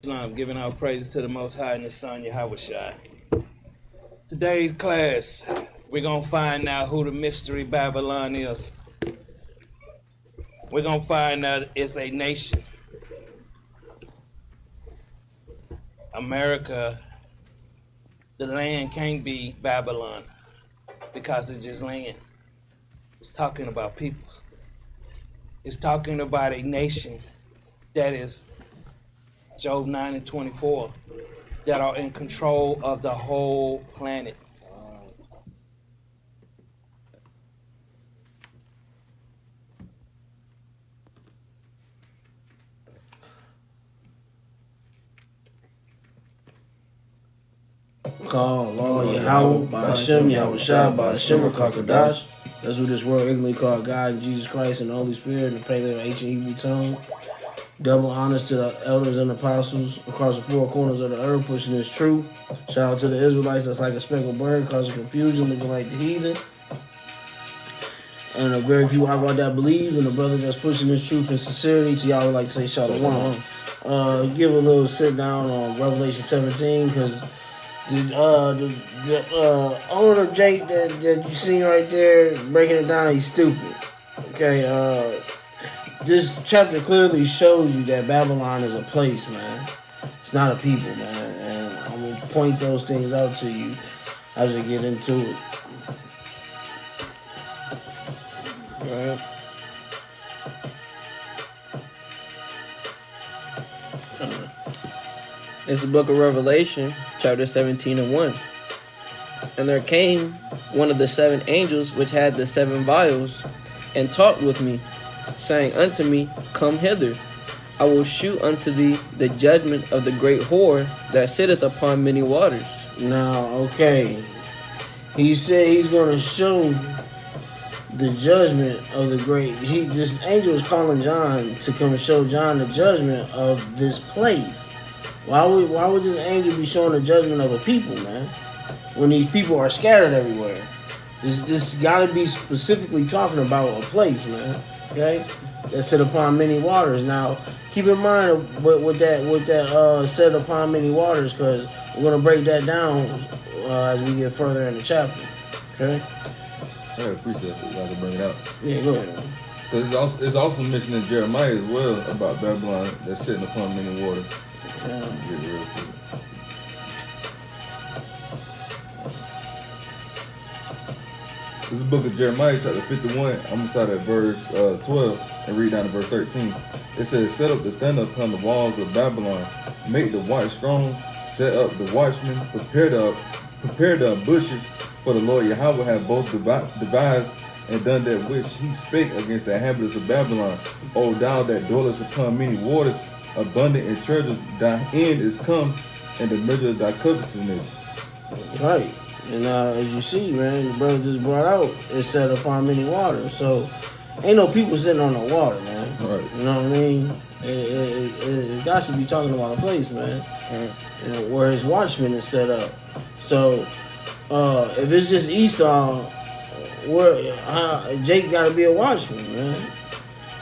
Islam, giving our praises to the Most High and His Son Yahweh Shai. Today's class, we're going to find out who the mystery Babylon is. We're going to find out it's a nation. America, the land can't be Babylon because it's just land. It's talking about peoples. It's talking about a nation that is Job 9 and 24, that are in control of the whole planet. Call Lord Yahweh, by Hashem, Yahweh Shai, by Hashem, Rakakadash. That's what this world ignorantly called God and Jesus Christ and the Holy Spirit in the Paleo ancient Hebrew tongue. Double honors to the elders and apostles across the four corners of the earth, pushing this truth. Shout out to the Israelites that's like a speckled bird, causing confusion, looking like the heathen. And a very few I that believe, and the brothers that's pushing this truth in sincerity. To y'all would like to say shalom. Give a little sit down on Revelation 17, because the owner Jake that you seen right there breaking it down, he's stupid. Okay, this chapter clearly shows you that Babylon is a place, man. It's not a people, man. And I'm going to point those things out to you as we get into it. Right. It's the book of Revelation, chapter 17 and 1. And there came one of the seven angels which had the seven vials, and talked with me, saying unto me, Come hither, I will shew unto thee the judgment of the great whore that sitteth upon many waters. Now, okay, he said he's going to show the judgment of the great. This angel is calling John to come show John the judgment of this place. Why would this angel be showing the judgment of a people, man? When these people are scattered everywhere. This got to be specifically talking about a place, man. Okay, that sit upon many waters. Now, keep in mind what that set upon many waters, because we're gonna break that down as we get further in the chapter. Okay. I appreciate it. Y'all to bring it out. Yeah, go ahead. Because it's also mentioned in Jeremiah as well about Babylon that's sitting upon many waters. Yeah. Get it real quick. This is the book of Jeremiah, chapter 51. I'm going to start at verse 12 and read down to verse 13. It says, Set up the standard upon the walls of Babylon, make the watch strong, set up the watchmen, prepare the bushes, for the Lord Yahweh hath both devised and done that which he spake against the inhabitants of Babylon. O thou that dwellest upon many waters, abundant in treasures, thy end is come, and the measure of thy covetousness. Right. And as you see, man, the brother just brought out, it's set upon many waters. So, ain't no people sitting on the water, man. Right. You know what I mean? It got to be talking about a place, man. And where his watchman is set up. So, if it's just Esau, Jake got to be a watchman, man.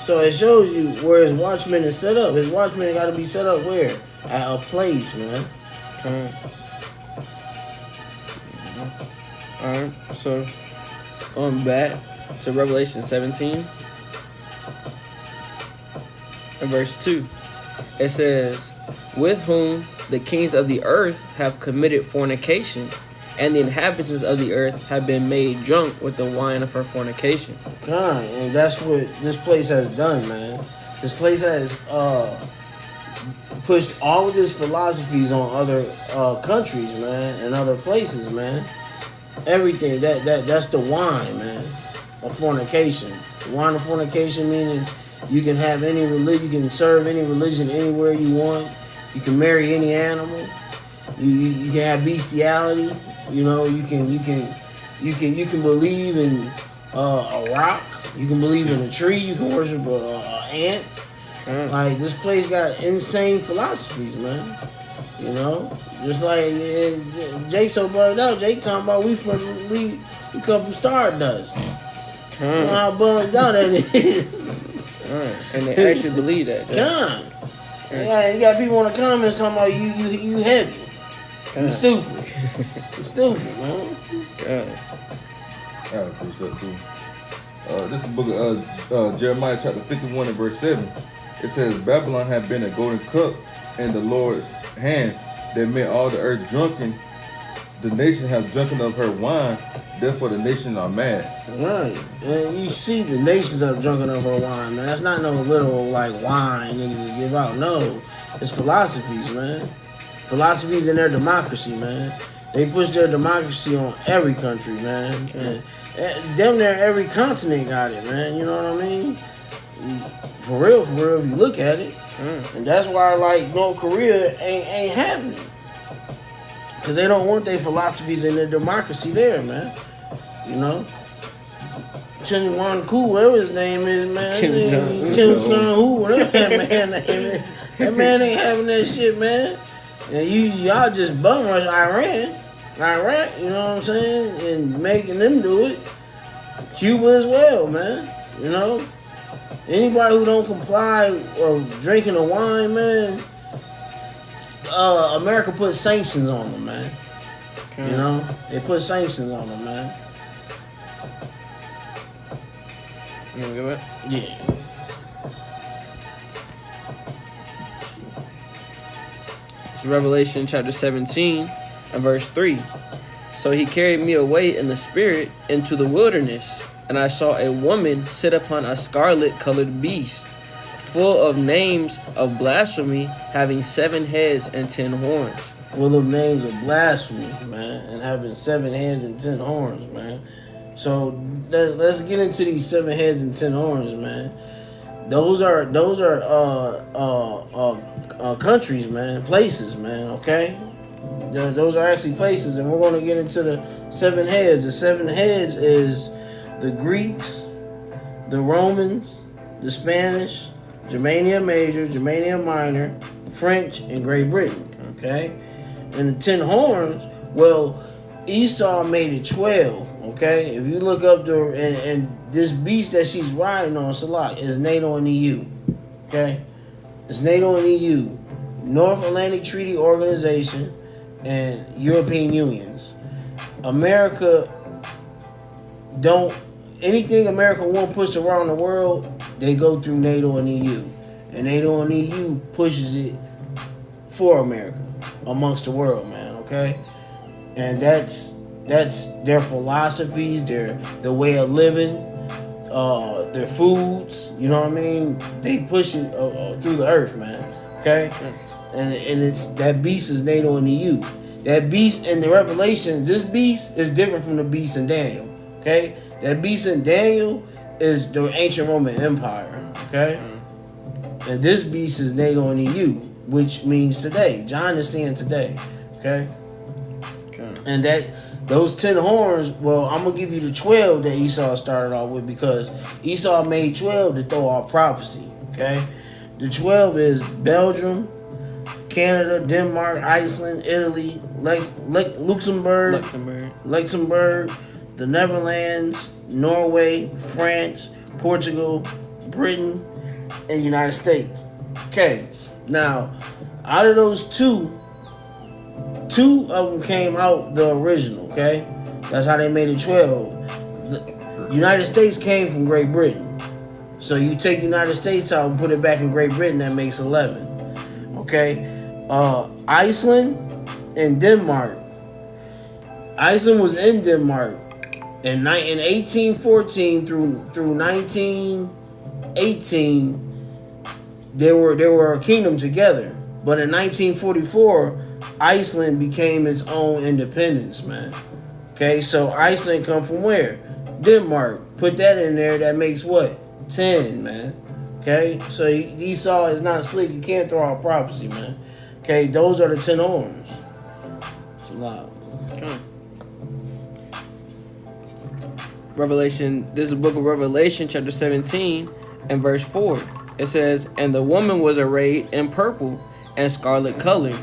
So it shows you where his watchman is set up. His watchman got to be set up where? At a place, man. Okay. Alright, so on back to Revelation 17 and verse 2. It says, With whom the kings of the earth have committed fornication, and the inhabitants of the earth have been made drunk with the wine of her fornication. God, and that's what this place has done, man. This place has pushed all of his philosophies on other countries, man, and other places, man. Everything that's the wine, man, of fornication. The wine of fornication meaning you can have any religion, you can serve any religion anywhere you want. You can marry any animal. You can have bestiality. You know, you can believe in a rock. You can believe in a tree. You can worship a ant. Like, this place got insane philosophies, man. You know, just like Jake so bugged out. Jake talking about we come from Stardust. You know how bugged out that is. And they actually believe that. God. Yeah, you got people in the comments talking about you heavy. You stupid. You stupid, man. God. I appreciate too. This is the book of Jeremiah chapter 51 and verse 7. It says, Babylon had been a golden cup in the Lord's hand that made all the earth drunken. The nation has drunken of her wine, therefore the nations are mad. Right. And you see the nations are drunken of her wine, man. That's not no little like wine niggas just give out. No. It's philosophies, man. Philosophies in their democracy, man. They push their democracy on every country, man. And damn near every continent got it, man. You know what I mean? For real, if you look at it. And that's why, like, North Korea ain't happening. Because they don't want their philosophies and their democracy there, man. You know? Chen Wan Ku, whatever his name is, man. Kim Jong-un. Kim Jong-un, whatever that man name is. That man ain't having that shit, man. And y'all just bum rush Iraq, you know what I'm saying? And making them do it. Cuba as well, man. You know? Anybody who don't comply or drinking the wine, man, America put sanctions on them, man. Okay. You know? They put sanctions on them, man. You wanna go back? Yeah. It's Revelation chapter 17 and verse 3. So he carried me away in the spirit into the wilderness, and I saw a woman sit upon a scarlet-colored beast, full of names of blasphemy, having 7 heads and 10 horns. Full of names of blasphemy, man, and having 7 heads and 10 horns, man. So let's get into these 7 heads and 10 horns, man. Those are countries, man, places, man. Okay, those are actually places, and we're going to get into the 7 heads. The 7 heads is the Greeks, the Romans, the Spanish, Germania Major, Germania Minor, French, and Great Britain. Okay, and the 10 horns. Well, Esau made it 12. Okay, if you look up and this beast that she's riding on, Salak, is NATO and EU. Okay, it's NATO and EU, North Atlantic Treaty Organization, and European Unions. America don't anything America won't push around the world. They go through NATO and EU, and NATO and EU pushes it for America amongst the world, man. Okay, and that's their philosophies, their way of living, their foods. You know what I mean? They push it through the earth, man. Okay, and it's that beast is NATO and EU. That beast in the Revelation, this beast is different from the beast in Daniel. Okay, that beast in Daniel is the ancient Roman Empire. Okay, and this beast is NATO and EU, which means today. John is saying today. Okay, and those 10 horns, well, I'm going to give you the 12 that Esau started off with, because Esau made 12 to throw off prophecy, okay? The 12 is Belgium, Canada, Denmark, Iceland, Italy, Luxembourg, the Netherlands, Norway, France, Portugal, Britain, and United States. Okay, now, out of those two of them came out the original, okay? That's how they made it 12. The United States came from Great Britain. So you take United States out and put it back in Great Britain, that makes 11. Okay? Iceland and Denmark. Iceland was in Denmark in 1814 through 1918. They were a kingdom together. But in 1944, Iceland became its own independence, man. Okay, so Iceland come from where? Denmark. Put that in there, that makes what? 10, man. Okay, so Esau is not slick. You can't throw out prophecy, man. Okay, those are the 10 horns. It's a lot. Okay. Revelation, this is the book of Revelation, chapter 17, and verse 4. It says, and the woman was arrayed in purple and scarlet color,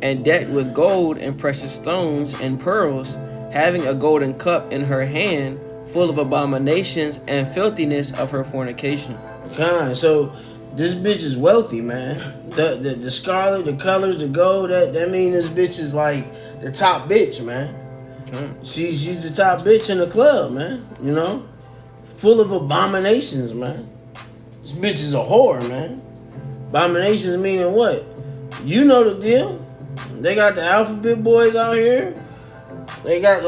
and decked with gold and precious stones and pearls, having a golden cup in her hand, full of abominations and filthiness of her fornication. Okay, so This bitch is wealthy, man. The scarlet, the colors, the gold, that mean this bitch is like the top bitch, man. She's the top bitch in the club, man. You know? Full of abominations, man. This bitch is a whore, man. Abominations meaning what? You know the deal. They got the alphabet boys out here. They got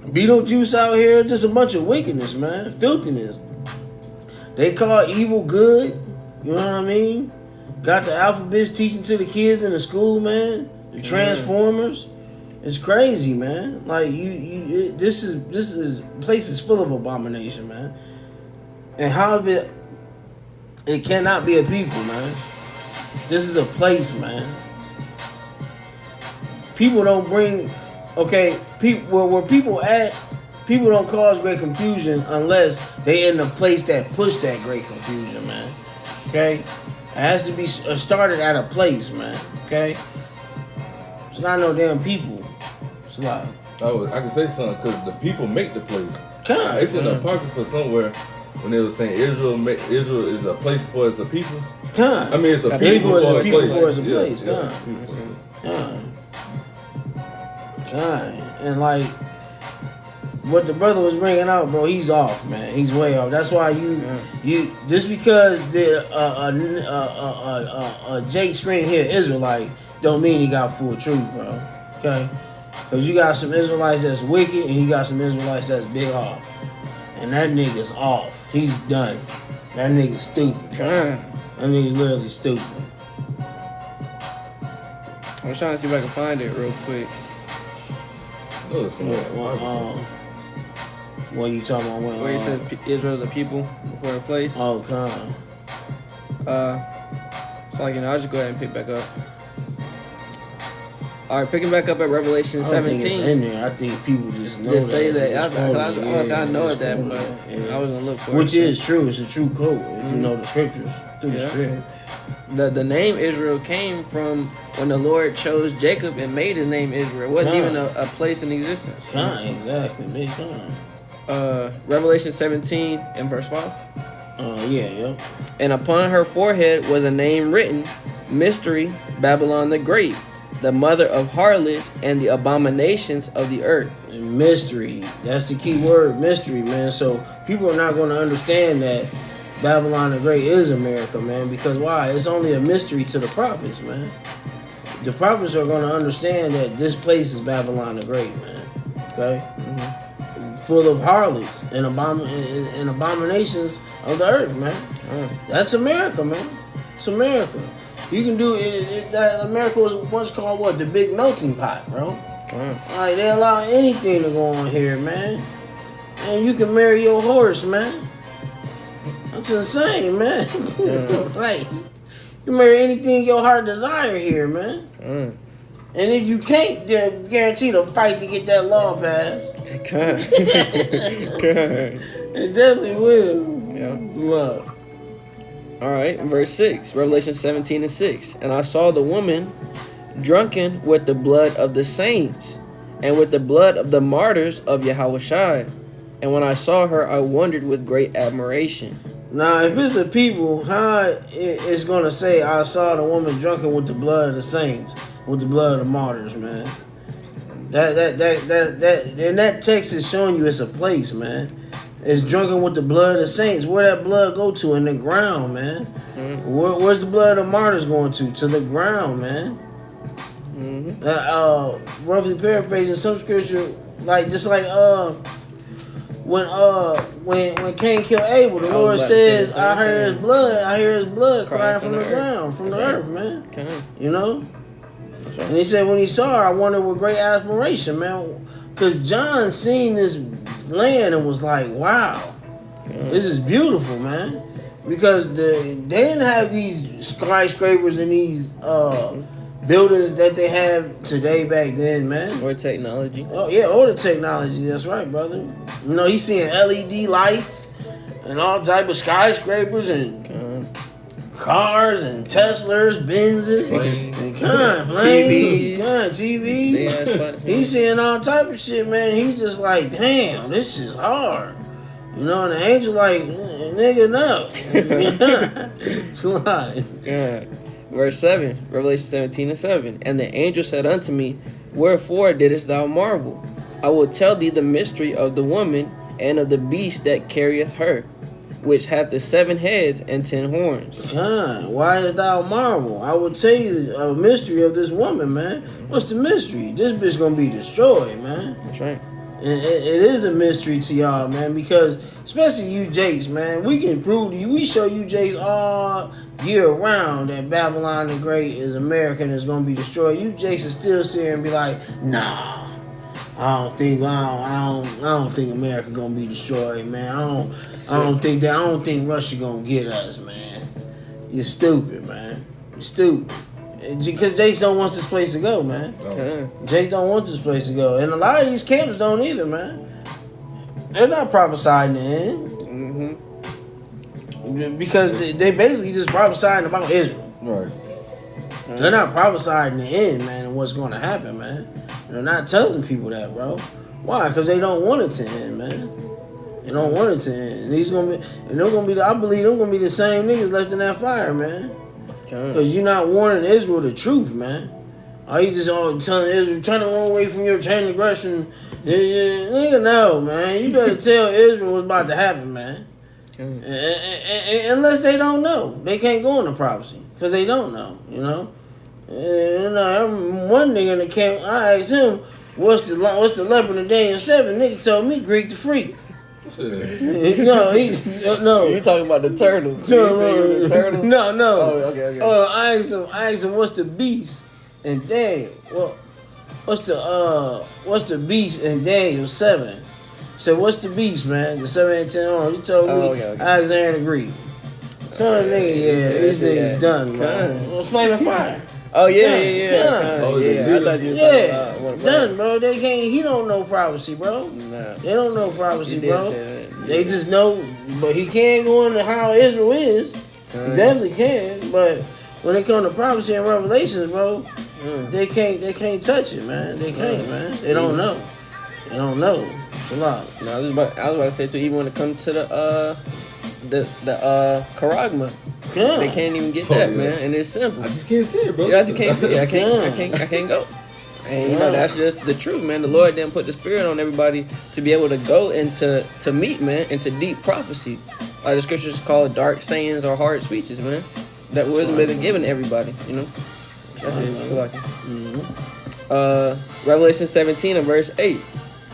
Beetlejuice out here. Just a bunch of wickedness, man. Filthiness. They call evil good. You know what I mean? Got the alphabets teaching to the kids in the school, man. The Transformers. It's crazy, man. Like this is place is full of abomination, man. And how of it cannot be a people, man. This is a place, man. People don't bring people where people at. People don't cause great confusion unless they in the place that push that great confusion, man. Okay? It has to be started at a place, man. Okay? It's not no damn people. It's like... I can say something because the people make the place. God, it's in the Apocrypha somewhere when they were saying Israel is a place for as a people. God. I mean, it's a people for is a a people place. for as a place. Yeah, God. people for a place. God. And like... What the brother was bringing out, bro, he's off, man. He's way off. That's why you just because the Jake Screen here Israelite don't mean he got full truth, bro. Okay, because you got some Israelites that's wicked and you got some Israelites that's big off, and that nigga's off. He's done. That nigga's stupid. That nigga's literally stupid. I'm trying to see if I can find it real quick. What you talking about? Where he said Israel's a people before a place. Oh, God. So I'll just go ahead and pick back up. All right, picking back up at Revelation I don't 17. think it's in there. I think people just know Just say that. that. I know that, but yeah. I was gonna look for Which it. is true. It's a true quote if you know the scriptures through the Spirit. The name Israel came from when the Lord chose Jacob and made his name Israel. It wasn't even a place in existence. Exactly. Big time. Revelation 17 and verse 5. Yeah. And upon her forehead was a name written, Mystery, Babylon the Great, the mother of harlots and the abominations of the earth. And mystery. That's the key word, mystery, man. So people are not going to understand that Babylon the Great is America, man. Because why? It's only a mystery to the prophets, man. The prophets are going to understand that this place is Babylon the Great, man. Okay? Full of harlots and abominations of the earth, man. That's America, man. It's America. You can do it. That America was once called what? The big melting pot, bro. Like they allow anything to go on here, man. And you can marry your horse, man. That's insane, man. Like you can marry anything your heart desire here, man. And if you can't, they're guaranteed to fight to get that law passed. It definitely will. Yeah. It's love. All right, verse 6, Revelation 17 and 6. And I saw the woman drunken with the blood of the saints and with the blood of the martyrs of Yahushua. And when I saw her, I wondered with great admiration. Now, if it's a people, how it's going to say, I saw the woman drunken with the blood of the saints, with the blood of the martyrs, man. That text is showing you it's a place, man. It's drunken with the blood of the saints. Where that blood go to? In the ground, man. Where's the blood of the martyrs going to? To the ground, man. Roughly paraphrasing some scripture, like just like when Cain killed Abel, the Lord says, I hear his blood crying from the ground, from the earth, man. You know? And he said when he saw her, I wondered with great admiration, man. Because John seen this land and was like, wow, this is beautiful, man. Because they didn't have these skyscrapers and these buildings that they have today back then, man. Or technology. Oh, yeah, or the technology. That's right, brother. You know, he's seeing LED lights and all type of skyscrapers and cars and Teslas, Benzes, and planes, TVs. He's seeing all type of shit, man. He's just like, damn, this is hard. You know, and the angel like, Nigga, no. Slide. Yeah. Verse 7, Revelation 17:7. And the angel said unto me, Wherefore didst thou marvel? I will tell thee the mystery of the woman and of the beast that carrieth her, which hath the 7 heads and 10 horns. God, why is thou marvel? I will tell you a mystery of this woman, man. What's the mystery? This bitch gonna be destroyed, man. That's right. And it is a mystery to y'all, man, because especially you Jakes, man, we can prove to you, we show you Jakes all year round that Babylon the Great is American, is gonna be destroyed. You Jakes is still sit here and be like, nah, I don't think America gonna be destroyed, man. I don't think Russia gonna get us, man. You're stupid, man. You're stupid. Because Jakes don't want this place to go, man. Jake don't want this place to go. And a lot of these camps don't either, man. They're not prophesying the end. Because they basically just prophesying about Israel. Right. They're not prophesying the end, man, and what's going to happen, man. They're not telling people that, bro. Why? Because they don't want it to end, man. They don't want it to end. And they're gonna be. I believe they're gonna be the same niggas left in that fire, man. Because you're not warning Israel the truth, man. Are you just telling Israel, turn away from your transgression? Nigga, no, man. You better tell Israel what's about to happen, man. Unless they don't know. They can't go into prophecy. Because they don't know, you know? One nigga in the camp, I asked him, what's the leopard in Daniel 7? Nigga told me Greek the freak. No. You talking about the turtle? The turtle? No. Oh, okay. I asked him what's the beast in Daniel. Well, what's the beast in Daniel 7? So what's the beast, man? The 7 and 10 on. He told me Alexander the Greek. So the nigga, these niggas done, man. Flaming fire. Oh yeah. I thought you were talking about done, bro. They can't. He don't know prophecy, bro. Nah. They don't know prophecy, bro. Yeah. They just know, but he can't go into how Israel is. He definitely can, but when it comes to prophecy and revelations, bro, they can't touch it, man. They can't, man. They don't know. They don't know. It's a lot. No, I was about to say too. Even when it comes to the charagma, they can't even get that, man. And it's simple. I just can't see it, bro. Yeah, I just can't see it. I can't go. And you know, that's just the truth, man. The Lord didn't put the spirit on everybody to be able to go into meet, man, into deep prophecy. Like the scriptures call it dark sayings or hard speeches, man. That wisdom isn't given to everybody, you know. That's it. So like, Revelation 17 and verse 8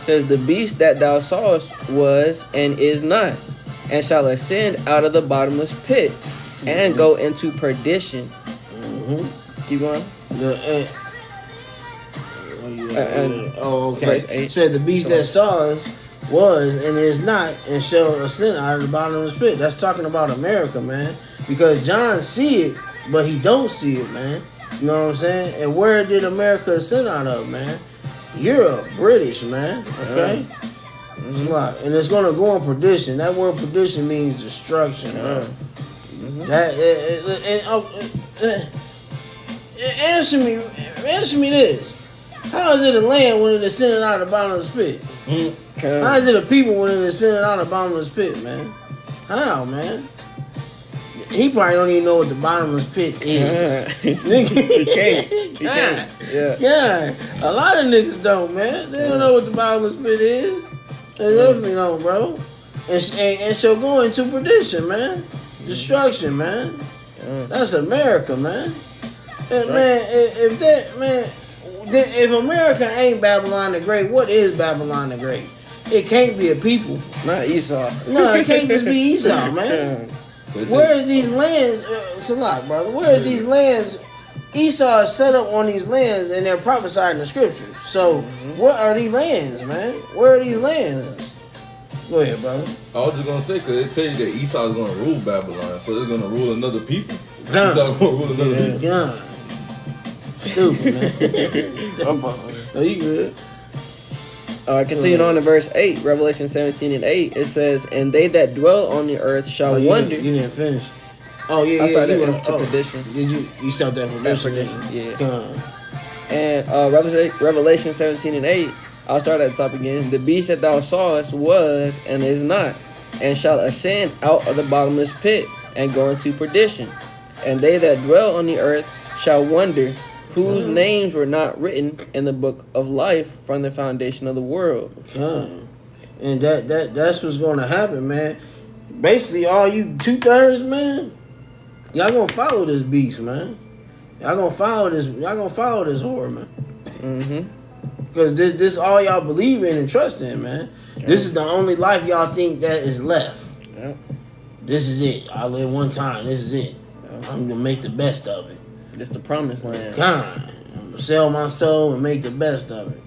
says, "The beast that thou sawest was and is not, and shall ascend out of the bottomless pit, and go into perdition." Keep going. Okay. Verse 8. Said the beast that saw us was and is not, and shall ascend out of the bottomless pit. That's talking about America, man. Because John see it, but he don't see it, man. You know what I'm saying? And where did America ascend out of, man? Europe, British, man. Okay. It's a lot, and it's gonna go in perdition. That word perdition means destruction, bro. Answer me this. How is it a land when it ascended out of the bottomless pit? How is it a people when it ascended out of the bottomless pit, man? How, man? He probably don't even know what the bottomless pit is. He can't. Yeah. A lot of niggas don't, man. They don't know what the bottomless pit is. They definitely don't, bro. And she'll go into perdition, man. Destruction, man. That's America, man. And man, if America ain't Babylon the Great, what is Babylon the Great? It can't be a people. It's not Esau. No, it can't just be Esau, man. Where is these lands? It's a lot, brother. Where is these lands? Esau is set up on these lands, and they're prophesied in the scriptures. So, what are these lands, man? Where are these lands? Go ahead, brother. I was just gonna say, because they tell you that Esau is gonna rule Babylon, so they're gonna rule another people. Gun. Esau's gonna rule another people. Gun. Stupid, man. Oh, you good? Continuing on to verse 8, Revelation 17 and 8, it says, "And they that dwell on the earth shall wonder." You didn't finish. Oh, yeah, I started you into perdition. Did you start that perdition? Yeah. Gun. And Revelation 17 and 8, I'll start at the top again. "The beast that thou sawest was and is not, and shall ascend out of the bottomless pit, and go into perdition. And they that dwell on the earth shall wonder, whose names were not written in the book of life from the foundation of the world. And that's what's gonna happen, man. Basically, all you 2/3, man, y'all gonna follow this beast, man. Y'all gonna follow this whore, man. Because this all y'all believe in and trust in, man. This is the only life y'all think that is left. Yep. This is it. I live one time. This is it. I'm gonna make the best of it. It's the promised land. God, I'm gonna sell my soul and make the best of it.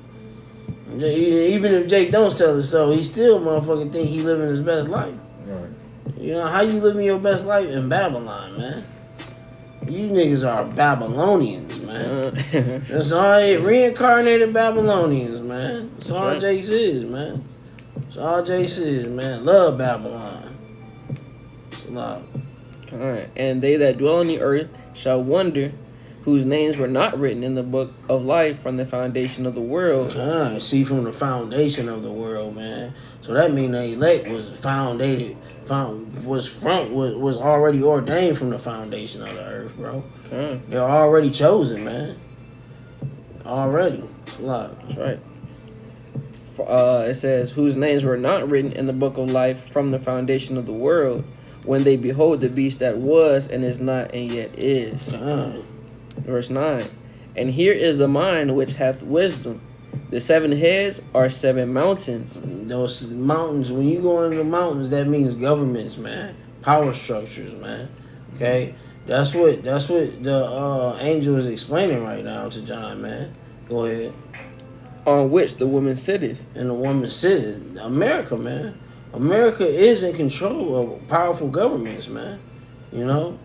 Even if Jake don't sell his soul, he still motherfucking think he living his best life. Right. You know how you living your best life in Babylon, man? You niggas are Babylonians, man. That's all they reincarnated Babylonians, man. That's all right. Jake says, man. That's all Jake says, man. Love Babylon. It's a lot. Alright. And they that dwell on the earth shall wonder, whose names were not written in the book of life from the foundation of the world. See, from the foundation of the world, man. So that means the elect was was already ordained from the foundation of the earth, bro. They're already chosen, man. Already. It's a lot. That's right. It says, whose names were not written in the book of life from the foundation of the world, when they behold the beast that was and is not and yet is. Verse 9. And here is the mind which hath wisdom. The 7 heads are 7 mountains. Those mountains, when you go into the mountains, that means governments, man. Power structures, man. Okay? That's what the angel is explaining right now to John, man. Go ahead. On which the woman sitteth. And the woman sitteth. America, man. America is in control of powerful governments, man. You know?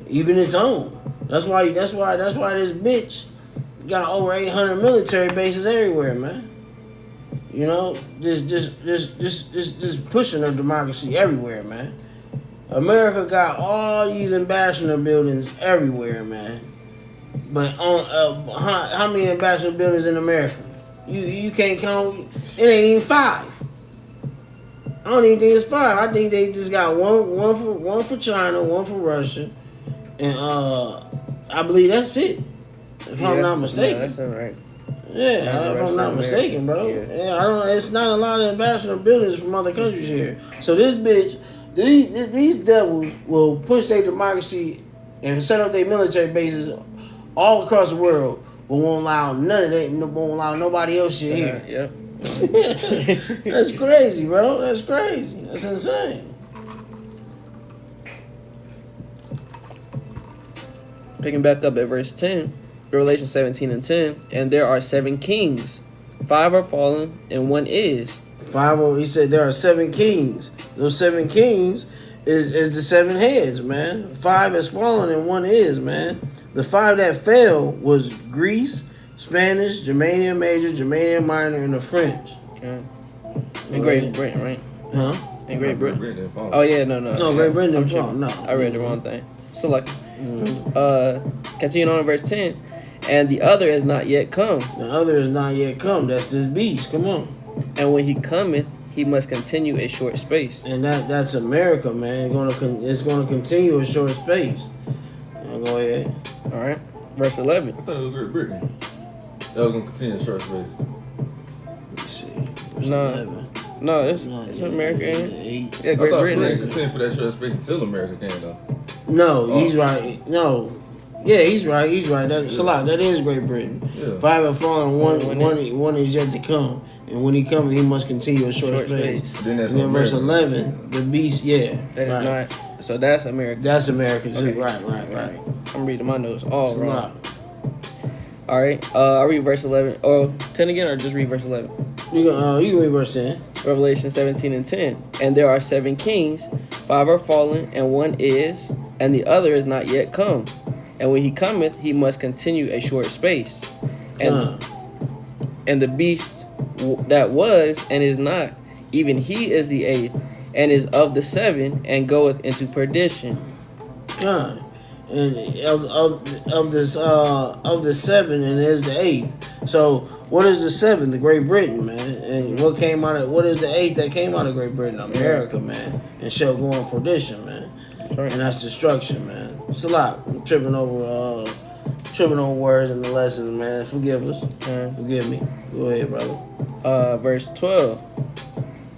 Even its own. That's why this bitch got over 800 military bases everywhere, man. You know, just pushing of democracy everywhere, man. America got all these ambassador buildings everywhere, man. But on how many ambassador buildings in America? You can't count. It ain't even 5. I don't even think it's 5. I think they just got one for China, one for Russia, and I believe that's it. If I'm not mistaken. Yeah, that's all right. Yeah, if I'm not mistaken, bro. Yeah, I don't know. It's not a lot of ambassador buildings from other countries here. So this bitch, these devils will push their democracy and set up their military bases all across the world, but won't allow won't allow nobody else shit here. Yep. That's crazy, bro. That's crazy. That's insane. Picking back up at verse 10, Revelation 17 and 10, and there are 7 kings, 5 are fallen, and 1 is. 5. He said there are 7 kings. Those 7 kings is the 7 heads, man. 5 has fallen and 1 is, man. The 5 that fell was Greece, Spanish, Germania Major, Germania Minor, and the French. Okay. In Great Britain, right? Huh? In Great Britain. didn't fall. Oh yeah, no. No, Great Britain didn't fall. No, I read the wrong thing. Select. Continuing on in verse 10, and the other is not yet come. The other is not yet come. That's this beast. Come on. And when he cometh, he must continue a short space. And that's America, man. It's gonna continue a short space. Go ahead. All right. Verse 11. I thought it was Great Britain. That was gonna continue the short space. Let's see. No, it's America, ain't it? Yeah, I Great thought Britain. Britain continued for that short space until America came though. No, he's right. No. Yeah, he's right. That's a lot. That is Great Britain. Yeah. 5 have fallen, one is yet to come. And when he comes, he must continue a short space. Then that's And then verse America. 11, the beast, yeah. That is right. not. So that's America. That's America too. Okay. Right. I'm reading my notes all It's a wrong. lot. All right. I'll read verse 11. Oh, 10 again, or just read verse 11? You can read verse 10. Revelation 17 and 10. And there are 7 kings, 5 are fallen, and 1 is, and the other is not yet come. And when he cometh, he must continue a short space. And the beast that was and is not, even he is the 8th, and is of the 7, and goeth into perdition. God. And of the 7 and is the 8th. So What is the seventh? The Great Britain, man. And what came out of what is the eighth that came out of Great Britain? America, man. And shall go on perdition, man. Right. And that's destruction, man. It's a lot. I'm tripping over words and the lessons, man. Forgive us. Forgive me. Go ahead, brother. Verse 12.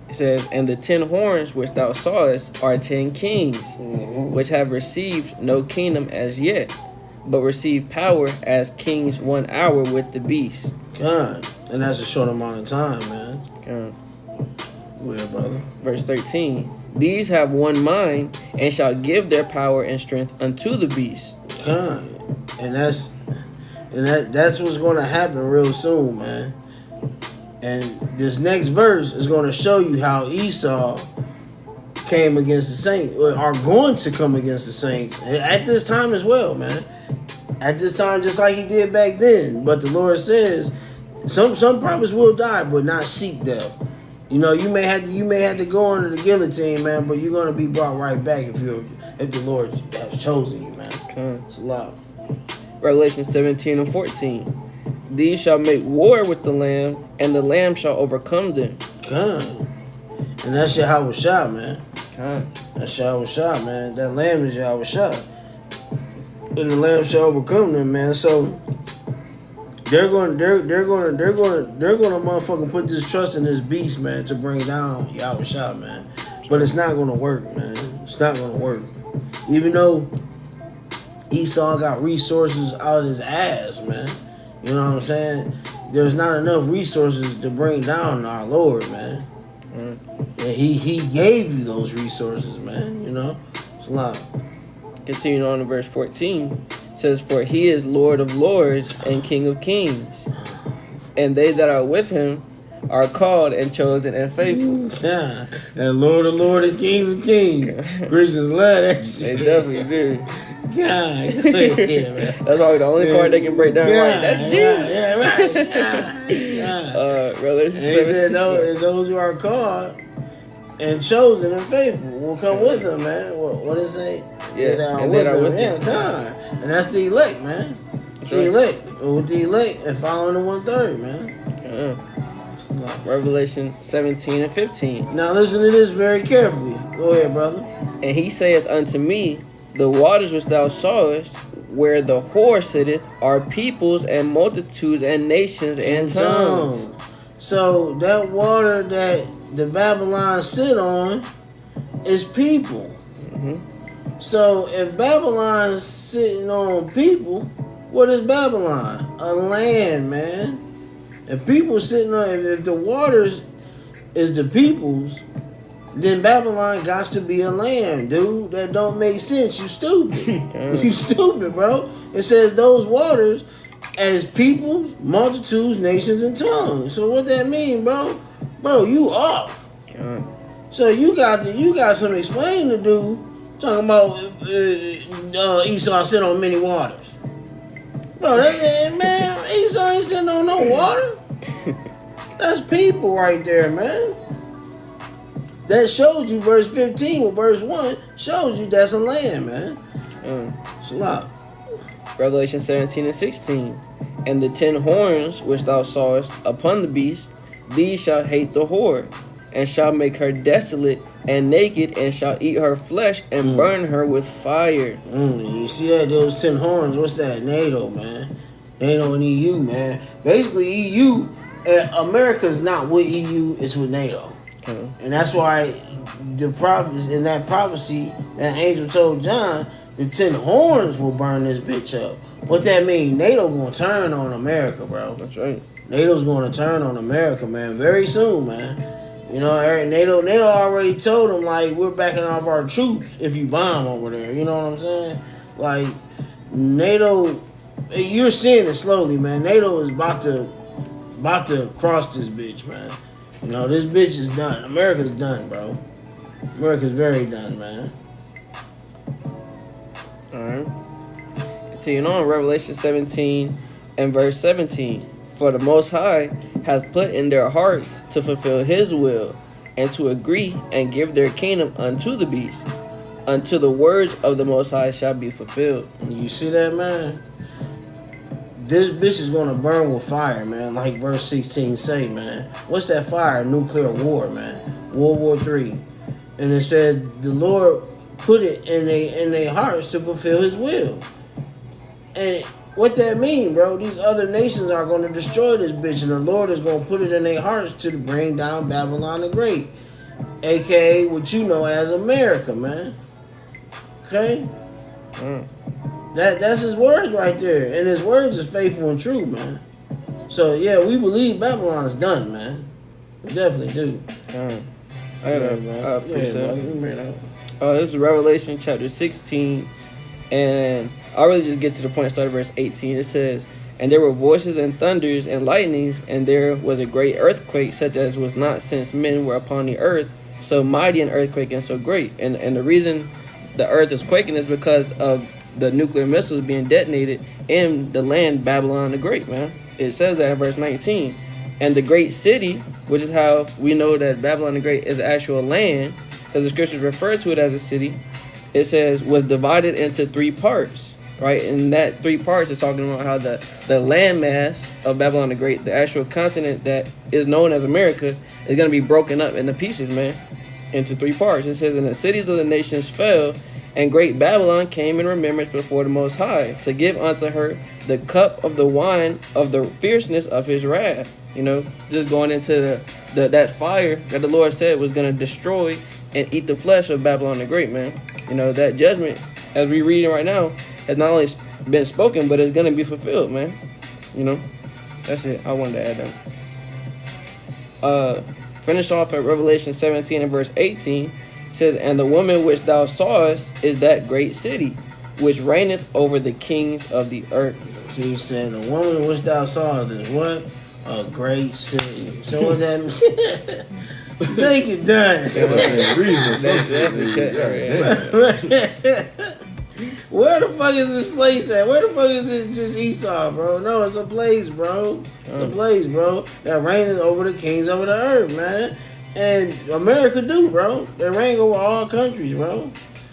It says, "And the 10 horns which thou sawest are 10 kings, which have received no kingdom as yet, but receive power as kings 1 hour with the beast." God. And that's a short amount of time, man. God. Go ahead, brother. Verse 13. "These have one mind, and shall give their power and strength unto the beast." God. And that's what's gonna happen real soon, man. And this next verse is gonna show you how Esau came against the saints, or are going to come against the saints at this time as well, man. At this time, just like he did back then. But the Lord says, some prophets will die, but not seek them. You know, you may have to go under the guillotine, man, but you're gonna be brought right back if the Lord has chosen you, man. Okay. It's a lot. Revelation 17 and 14. "These shall make war with the Lamb, and the Lamb shall overcome them." God. And that's Yahweh Shah, man. God. That's Yahweh Shah, man. That lamb is Yahweh Shah. And the lamb shall overcome them, man. So they're gonna motherfucking put this trust in this beast, man, to bring down Yahweh Shah, man. But it's not gonna work, man. It's not gonna work. Even though Esau got resources out his ass, man. You know what I'm saying? There's not enough resources to bring down our Lord, man. And he gave you those resources, man. You know? It's a lot. Continuing on to verse 14. It says, "For he is Lord of lords and King of kings. And they that are with him are called and chosen and faithful." Yeah. And Lord of Lord and Kings of Kings. Christians love that They shit. definitely do. God. Yeah, man. That's probably the only card they can break down right. That's Jesus. Yeah, right. Yeah. Revelation And he 17. said those who are called and chosen and faithful will come with him, man. What does it say? Yeah, They are and with they are him. with Yeah, him. God. And that's the elect, man. The right. elect. With the elect and following the 1/3, man. Revelation 17 and 15. Now listen to this very carefully. Go ahead, brother. "And he saith unto me, The waters which thou sawest, where the whore sitteth, are peoples and multitudes and nations and tongues." So that water that the Babylon sit on is people. So if Babylon's sitting on people, what is Babylon? A land, man. If people sitting on, if the waters is the peoples, then Babylon got to be a land, dude. That don't make sense. You stupid. You stupid, bro. It says those waters as peoples, multitudes, nations, and tongues. So what that mean, bro? Bro, you off. So you got some explaining to do. Talking about Esau sit on many waters. Bro, man, Esau ain't sitting on no water. That's people right there, man. That shows you verse 15 with verse 1 shows you that's a land, man. It's a lot. Revelation 17 and 16. "And the 10 horns which thou sawest upon the beast, these shall hate the whore, and shall make her desolate and naked, and shall eat her flesh and burn her with fire." You see that? Those 10 horns, what's that? NATO, man. NATO and EU, man. Basically, EU, America's not with EU, it's with NATO. And that's why the prophets in that prophecy, that angel told John, the 10 horns will burn this bitch up. What that mean? NATO gonna turn on America, bro. That's right. NATO's gonna turn on America, man, very soon, man. You know, NATO already told them, like, we're backing off our troops if you bomb over there. You know what I'm saying? Like, NATO, you're seeing it slowly, man. NATO is about to cross this bitch, man. You know, this bitch is done. America's done, bro. America's very done, man. Alright. Continuing on, Revelation 17 and verse 17. "For the Most High hath put in their hearts to fulfill his will, and to agree and give their kingdom unto the beast, until the words of the Most High shall be fulfilled." You see that, man? This bitch is gonna burn with fire, man. Like verse 16 say, man. What's that fire? Nuclear war, man. World War III. And it says the Lord put it in their hearts to fulfill His will. And what that mean, bro? These other nations are going to destroy this bitch, and the Lord is going to put it in their hearts to bring down Babylon the Great, aka what you know as America, man. Okay, that's His words right there, and His words is faithful and true, man. So yeah, we believe Babylon's done, man. We definitely do. I got a precept. This is Revelation chapter 16, and I'll really just get to the point. Start at verse 18. It says, "And there were voices and thunders and lightnings, and there was a great earthquake, such as was not since men were upon the earth, so mighty an earthquake and so great." And the reason the earth is quaking is because of the nuclear missiles being detonated in the land Babylon the Great, man. It says that in verse 19. And the great city, which is how we know that Babylon the Great is the actual land, because the scriptures refer to it as a city, it says was divided into 3 parts, right? And that 3 parts is talking about how the landmass of Babylon the Great, the actual continent that is known as America, is going to be broken up into pieces, man, into 3 parts. It says, "And the cities of the nations fell, and great Babylon came in remembrance before the Most High, to give unto her the cup of the wine of the fierceness of His wrath." You know, just going into that fire that the Lord said was going to destroy and eat the flesh of Babylon the Great, man. You know, that judgment, as we reading right now, has not only been spoken, but it's going to be fulfilled, man. You know, that's it. I wanted to add that. Finish off at Revelation 17 and verse 18. It says, "And the woman which thou sawest is that great city, which reigneth over the kings of the earth." So he said, "The woman which thou sawest is what? A great city." So what that means? Take it done. Where the fuck is this place at? Where the fuck is it just Esau, bro? No, it's a place, bro. It's a place, bro. That reigneth over the kings of the earth, man. And America do, bro. They reign over all countries, bro.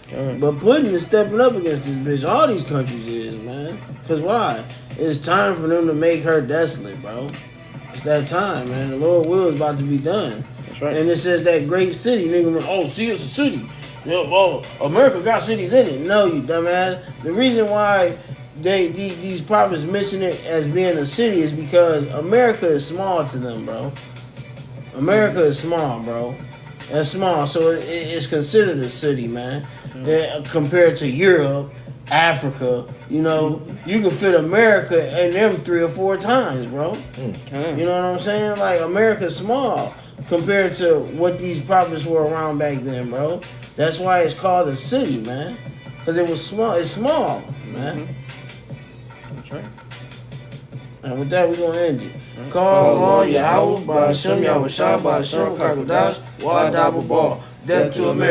But Putin is stepping up against this bitch. All these countries is, man. Cause why? It's time for them to make her desolate, bro. It's that time, man. The Lord will is about to be done. That's right. And it says that great city, nigga. Oh, see, it's a city. Oh, America got cities in it. No, you dumbass. The reason why these prophets mention it as being a city is because America is small to them, bro. America is small, bro. That's small, so it's considered a city, man. Compared to Europe, Africa, you know, you can fit America in them 3 or 4 times, bro. You know what I'm saying? Like, America's small compared to what these prophets were around back then, bro. That's why it's called a city, man. Because it was small. It's small, man. That's right. And with that, we're going to end it. Call on Yahweh, Ba'ashem, Yahweh Shah, Ba'ashem, Kakodash, Wa Dabba Ball. Death to America.